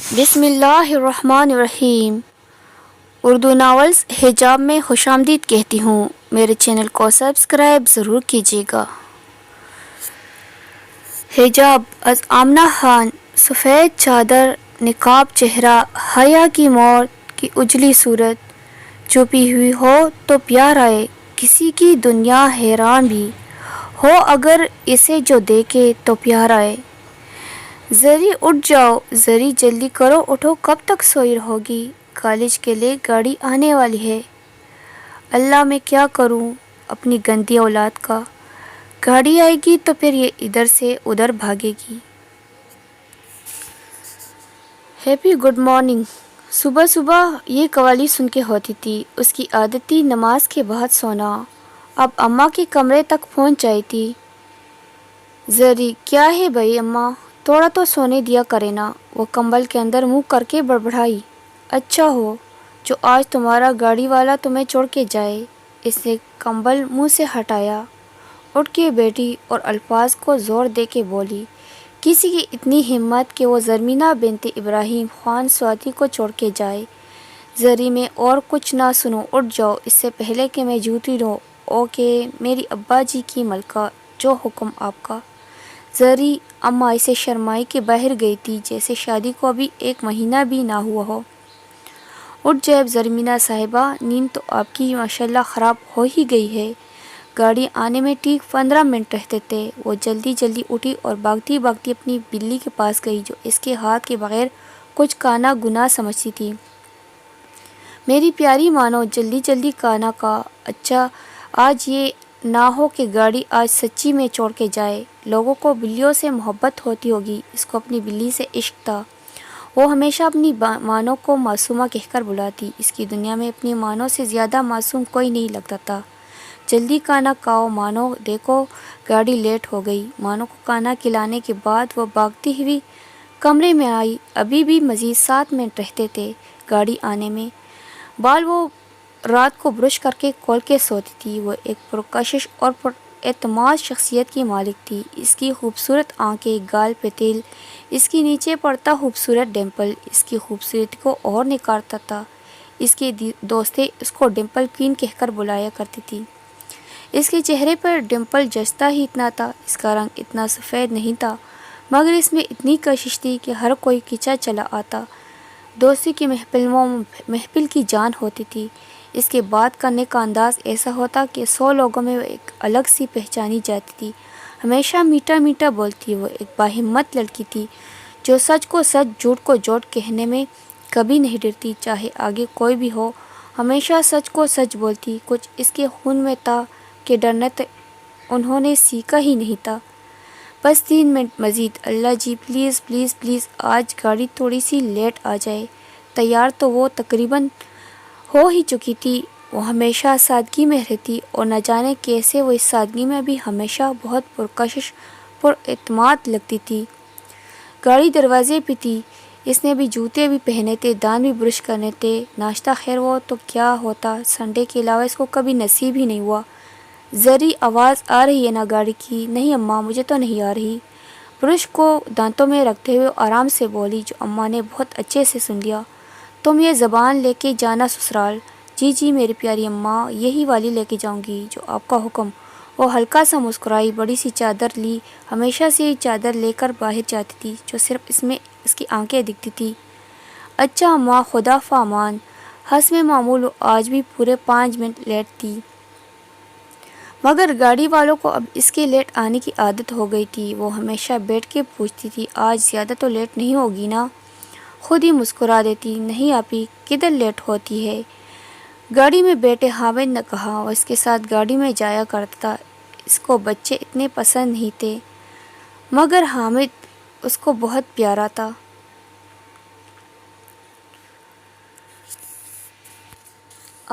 بسم اللہ الرحمن الرحیم۔ اردو ناولز حجاب میں خوش آمدید کہتی ہوں۔ میرے چینل کو سبسکرائب ضرور کیجیے گا۔ حجاب از آمنہ خان، سفید چادر، نقاب چہرہ، حیا کی موت کی اجلی صورت، چھپی ہوئی ہو تو پیار آئے، کسی کی دنیا حیران بھی ہو اگر اسے جو دیکھے تو پیار آئے۔ ذری اٹھ جاؤ، ذری جلدی کرو، اٹھو، کب تک سوئی رہو گی؟ کالج کے لیے گاڑی آنے والی ہے۔ اللہ میں کیا کروں اپنی گندی اولاد کا، گاڑی آئے گی تو پھر یہ ادھر سے ادھر بھاگے گی۔ Happy good morning. صبح صبح یہ قوالی سن کے ہوتی تھی، اس کی عادت تھی نماز کے بعد سونا۔ اب اماں کے کمرے تک پہنچ جائی تھی۔ ذری، کیا ہے بھائی اماں، تھوڑا تو سونے دیا کرے نا۔ وہ کمبل کے اندر منہ کر کے بڑبڑائی۔ اچھا ہو جو آج تمہارا گاڑی والا تمہیں چھوڑ کے جائے۔ اس نے کمبل منہ سے ہٹایا، اٹھ کے بیٹھی اور الفاظ کو زور دے کے بولی، کسی کی اتنی ہمت کہ وہ زرمینہ بنت ابراہیم خان سواتی کو چھوڑ کے جائے۔ ذری، میں اور کچھ نہ سنوں، اٹھ جاؤ اس سے پہلے کہ میں جوتی لوں۔ اوکے میری ابا جی کی ملکہ، جو حکم آپ کا۔ ذری، اماں اسے شرمائی کے باہر گئی تھی جیسے شادی کو ابھی 1 مہینہ بھی نہ ہوا ہو۔ اٹھ جائے زرمینہ صاحبہ، نیند تو آپ کی ماشاءاللہ خراب ہو ہی گئی ہے۔ گاڑی آنے میں ٹھیک 15 منٹ رہتے تھے۔ وہ جلدی جلدی اٹھی اور بھاگتی بھاگتی اپنی بلی کے پاس گئی جو اس کے ہاتھ کے بغیر کچھ کھانا گناہ سمجھتی تھی۔ میری پیاری مانو، جلدی جلدی کھانا کھا۔ اچھا آج یہ نہ ہو کہ گاڑی آج سچی میں چھوڑ کے جائے۔ لوگوں کو بلیوں سے محبت ہوتی ہوگی، اس کو اپنی بلی سے عشق تھا۔ وہ ہمیشہ اپنی مانو کو معصومہ کہہ کر بلاتی۔ اس کی دنیا میں اپنی مانو سے زیادہ معصوم کوئی نہیں لگتا تھا۔ جلدی کھانا کھاؤ مانو، دیکھو گاڑی لیٹ ہو گئی۔ مانو کو کھانا کھلانے کے بعد وہ بھاگتی ہوئی کمرے میں آئی۔ ابھی بھی مزید 7 منٹ رہتے تھے گاڑی آنے میں۔ بال وہ رات کو برش کر کے کھول کے سوتی تھی۔ وہ ایک پرکشش اور پر اعتماد شخصیت کی مالک تھی۔ اس کی خوبصورت آنکھیں، گال پہ تل، اس کی نیچے پڑتا خوبصورت ڈمپل اس کی خوبصورتی کو اور نکھارتا تھا۔ اس کے دوستیں اس کو ڈمپل کوئین کہہ کر بلایا کرتی تھی۔ اس کے چہرے پر ڈمپل جچتا ہی اتنا تھا، اس کا رنگ اتنا سفید نہیں تھا، مگر اس میں اتنی کشش تھی کہ ہر کوئی کھینچا چلا آتا۔ دوستی کی محفل کی جان ہوتی تھی۔ اس کے بات کرنے کا انداز ایسا ہوتا کہ 100 لوگوں میں وہ ایک الگ سی پہچانی جاتی تھی۔ ہمیشہ میٹھا میٹھا بولتی۔ وہ ایک باہمت لڑکی تھی جو سچ کو سچ، جھوٹ کو جھوٹ کہنے میں کبھی نہیں ڈرتی، چاہے آگے کوئی بھی ہو، ہمیشہ سچ کو سچ بولتی۔ کچھ اس کے خون میں تھا کہ ڈرنا تو انہوں نے سیکھا ہی نہیں تھا۔ بس 3 منٹ مزید، اللہ جی پلیز پلیز پلیز، آج گاڑی تھوڑی سی لیٹ آ جائے۔ تیار تو وہ تقریباً ہو ہی چکی تھی۔ وہ ہمیشہ سادگی میں رہتی اور نہ جانے کیسے وہ اس سادگی میں بھی ہمیشہ بہت پرکشش، پر اعتماد لگتی تھی۔ گاڑی دروازے پہ تھی، اس نے بھی جوتے بھی پہنے تھے، دانت بھی برش کرنے تھے۔ ناشتہ خیر وہ تو کیا ہوتا، سنڈے کے علاوہ اس کو کبھی نصیب ہی نہیں ہوا۔ ذری، آواز آ رہی ہے نا گاڑی کی؟ نہیں اماں، مجھے تو نہیں آ رہی۔ برش کو دانتوں میں رکھتے ہوئے آرام سے بولی، جو اماں نے بہت اچھے سے سن لیا۔ تم یہ زبان لے کے جانا سسرال؟ جی جی میری پیاری اماں، یہی والی لے کے جاؤں گی، جو آپ کا حکم۔ وہ ہلکا سا مسکرائی، بڑی سی چادر لی، ہمیشہ سے چادر لے کر باہر جاتی تھی جو صرف اس میں اس کی آنکھیں دکھتی تھی۔ اچھا اماں، خدا فامان۔ حسب معمول وہ آج بھی پورے 5 منٹ لیٹ تھی، مگر گاڑی والوں کو اب اس کے لیٹ آنے کی عادت ہو گئی تھی۔ وہ ہمیشہ بیٹھ کے پوچھتی تھی، آج زیادہ تو لیٹ نہیں ہوگی نا؟ خود ہی مسکرا دیتی، نہیں آپی، کدھر لیٹ ہوتی ہے۔ گاڑی میں بیٹھے حامد نے کہا، وہ اس کے ساتھ گاڑی میں جایا کرتا تھا۔ اس کو بچے اتنے پسند نہیں تھے، مگر حامد اس کو بہت پیارا تھا۔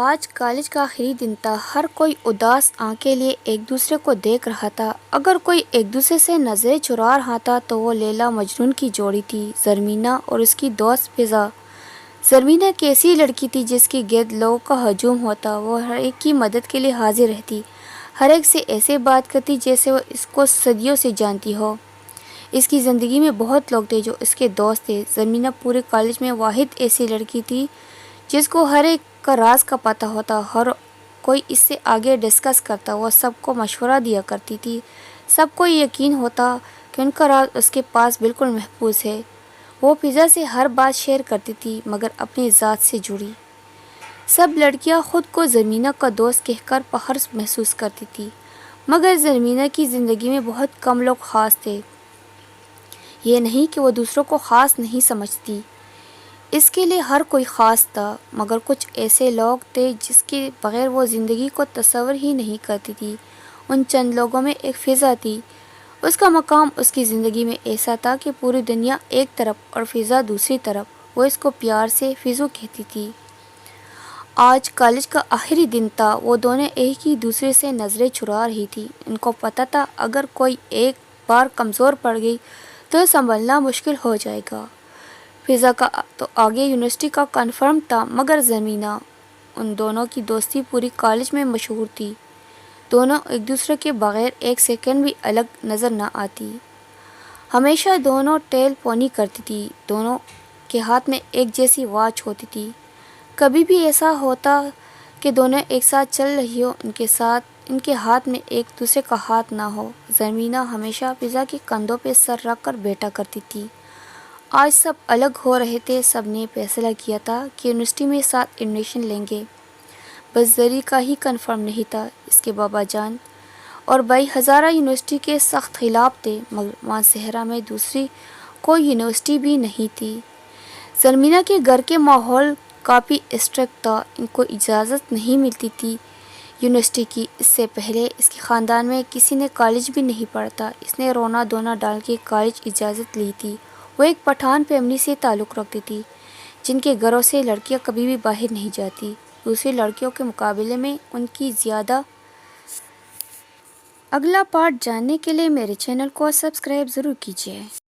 آج کالج کا آخری دن تھا، ہر کوئی اداس آنکھیں لیے ایک دوسرے کو دیکھ رہا تھا۔ اگر کوئی ایک دوسرے سے نظریں چرا رہا تھا تو وہ لیلا مجنون کی جوڑی تھی، زرمینہ اور اس کی دوست فضا۔ زرمینہ ایک ایسی لڑکی تھی جس کے گرد لوگوں کا ہجوم ہوتا۔ وہ ہر ایک کی مدد کے لیے حاضر رہتی، ہر ایک سے ایسے بات کرتی جیسے وہ اس کو صدیوں سے جانتی ہو۔ اس کی زندگی میں بہت لوگ تھے جو اس کے دوست تھے۔ زمینہ پورے کالج میں واحد ایسی لڑکی تھی جس کو ہر ایک کا راز کا پتہ ہوتا، ہر کوئی اس سے آگے ڈسکس کرتا، وہ سب کو مشورہ دیا کرتی تھی، سب کو یقین ہوتا کہ ان کا راز اس کے پاس بالکل محفوظ ہے۔ وہ فضا سے ہر بات شیئر کرتی تھی مگر اپنی ذات سے جڑی۔ سب لڑکیاں خود کو زمینہ کا دوست کہہ کر فخر محسوس کرتی تھی مگر زمینہ کی زندگی میں بہت کم لوگ خاص تھے۔ یہ نہیں کہ وہ دوسروں کو خاص نہیں سمجھتی، اس کے لیے ہر کوئی خاص تھا، مگر کچھ ایسے لوگ تھے جس کے بغیر وہ زندگی کو تصور ہی نہیں کرتی تھی۔ ان چند لوگوں میں ایک فضا تھی۔ اس کا مقام اس کی زندگی میں ایسا تھا کہ پوری دنیا ایک طرف اور فضا دوسری طرف۔ وہ اس کو پیار سے فضو کہتی تھی۔ آج کالج کا آخری دن تھا۔ وہ دونوں ایک ہی دوسرے سے نظریں چرا رہی تھی۔ ان کو پتہ تھا اگر کوئی ایک بار کمزور پڑ گئی تو سنبھلنا مشکل ہو جائے گا۔ فضا کا تو آگے یونیورسٹی کا کنفرم تھا مگر زمینہ، ان دونوں کی دوستی پوری کالج میں مشہور تھی۔ دونوں ایک دوسرے کے بغیر ایک سیکنڈ بھی الگ نظر نہ آتی۔ ہمیشہ دونوں ٹیل پونی کرتی تھی۔ دونوں کے ہاتھ میں ایک جیسی واچ ہوتی تھی۔ کبھی بھی ایسا ہوتا کہ دونوں ایک ساتھ چل رہی ہو، ان کے ہاتھ میں ایک دوسرے کا ہاتھ نہ ہو۔ زمینہ ہمیشہ فضا کے کندھوں پہ سر رکھ کر بیٹھا کرتی تھی۔ آج سب الگ ہو رہے تھے۔ سب نے فیصلہ کیا تھا کہ یونیورسٹی میں ساتھ ایڈمیشن لیں گے۔ بس زری کا ہی کنفرم نہیں تھا۔ اس کے بابا جان اور بھائی ہزارہ یونیورسٹی کے سخت خلاف تھے مگر وہاں صحرا میں دوسری کوئی یونیورسٹی بھی نہیں تھی۔ زمینہ کے گھر کے ماحول کافی اسٹرکٹ تھا۔ ان کو اجازت نہیں ملتی تھی یونیورسٹی کی۔ اس سے پہلے اس کے خاندان میں کسی نے کالج بھی نہیں پڑھا تھا۔ اس نے رونا دھونا ڈال کے کالج اجازت لی تھی۔ وہ ایک پٹھان فیملی سے تعلق رکھتی تھی جن کے گھروں سے لڑکیاں کبھی بھی باہر نہیں جاتی۔ دوسری لڑکیوں کے مقابلے میں ان کی زیادہ۔ اگلا پارٹ جاننے کے لیے میرے چینل کو سبسکرائب ضرور کیجیے۔